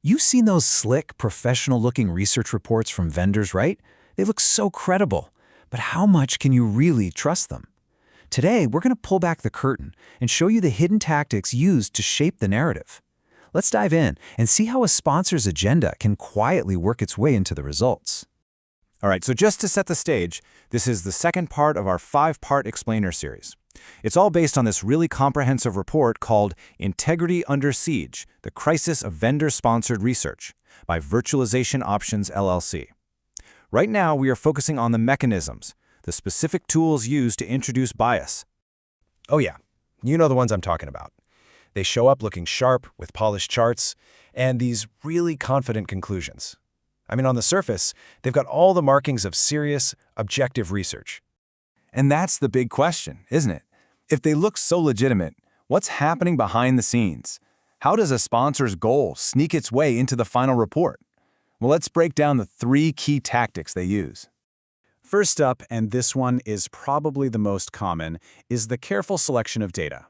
You've seen those slick, professional-looking research reports from vendors, right? They look so credible. But how much can you really trust them? Today, we're going to pull back the curtain and show you the hidden tactics used to shape the narrative. Let's dive in and see how a sponsor's agenda can quietly work its way into the results. All right, so just to set the stage, this is the second part of our 5-part explainer series. It's all based on this really comprehensive report called Integrity Under Siege, The Crisis of Vendor-Sponsored Research by Virtualization Options LLC. Right now, we are focusing on the mechanisms, the specific tools used to introduce bias. Oh yeah, you know the ones I'm talking about. They show up looking sharp with polished charts and these really confident conclusions. I mean, on the surface, they've got all the markings of serious, objective research. And that's the big question, isn't it? If they look so legitimate, what's happening behind the scenes? How does a sponsor's goal sneak its way into the final report? Well, let's break down the 3 key tactics they use. First up, and this one is probably the most common, is the careful selection of data.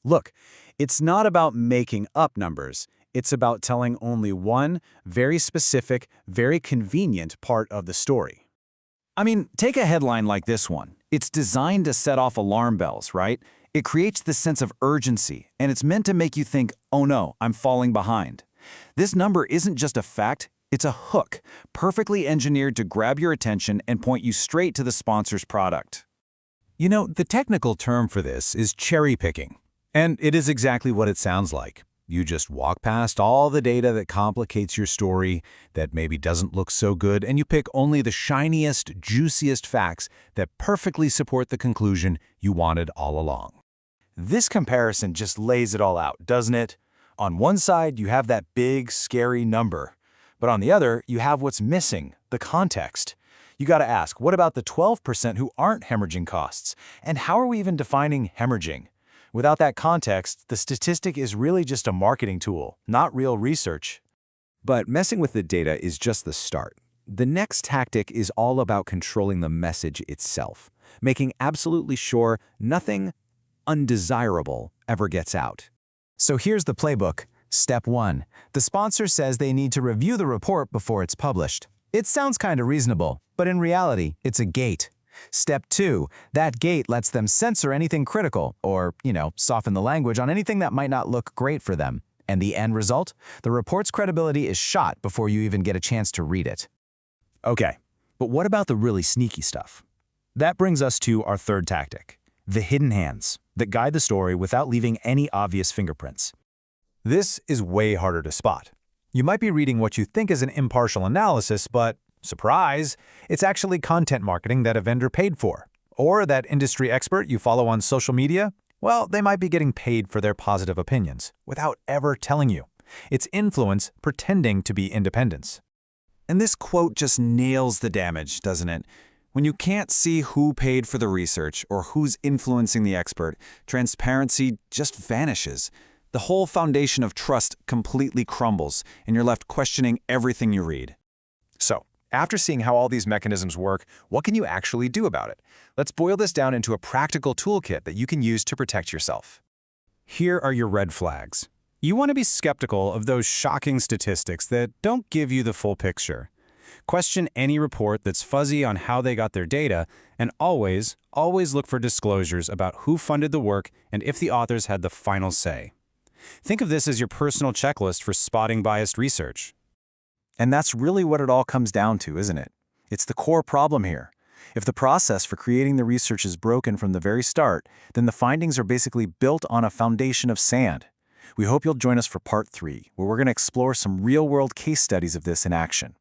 Look, it's not about making up numbers. It's about telling only one very specific, very convenient part of the story. I mean, take a headline like this one. It's designed to set off alarm bells, right? It creates this sense of urgency, and it's meant to make you think, oh no, I'm falling behind. This number isn't just a fact, it's a hook, perfectly engineered to grab your attention and point you straight to the sponsor's product. You know, the technical term for this is cherry picking. And it is exactly what it sounds like. You just walk past all the data that complicates your story, that maybe doesn't look so good, and you pick only the shiniest, juiciest facts that perfectly support the conclusion you wanted all along. This comparison just lays it all out, doesn't it? On one side, you have that big, scary number. But on the other, you have what's missing, the context. You got to ask, what about the 12% who aren't hemorrhaging costs? And how are we even defining hemorrhaging? Without that context, the statistic is really just a marketing tool, not real research. But messing with the data is just the start. The next tactic is all about controlling the message itself, making absolutely sure nothing undesirable ever gets out. So here's the playbook. Step 1. The sponsor says they need to review the report before it's published. It sounds kind of reasonable, but in reality, it's a gate. Step 2. That gate lets them censor anything critical or, soften the language on anything that might not look great for them. And the end result? The report's credibility is shot before you even get a chance to read it. Okay, but what about the really sneaky stuff? That brings us to our third tactic, the hidden hands that guide the story without leaving any obvious fingerprints. This is way harder to spot. You might be reading what you think is an impartial analysis, but surprise, it's actually content marketing that a vendor paid for. Or that industry expert you follow on social media, well, they might be getting paid for their positive opinions without ever telling you. It's influence pretending to be independence. And this quote just nails the damage, doesn't it? When you can't see who paid for the research or who's influencing the expert, transparency just vanishes. The whole foundation of trust completely crumbles, and you're left questioning everything you read. So, after seeing how all these mechanisms work, what can you actually do about it? Let's boil this down into a practical toolkit that you can use to protect yourself. Here are your red flags. You want to be skeptical of those shocking statistics that don't give you the full picture. Question any report that's fuzzy on how they got their data, and always look for disclosures about who funded the work and if the authors had the final say. Think of this as your personal checklist for spotting biased research. And that's really what it all comes down to, isn't it? It's the core problem here. If the process for creating the research is broken from the very start, then the findings are basically built on a foundation of sand. We hope you'll join us for part 3, where we're going to explore some real-world case studies of this in action.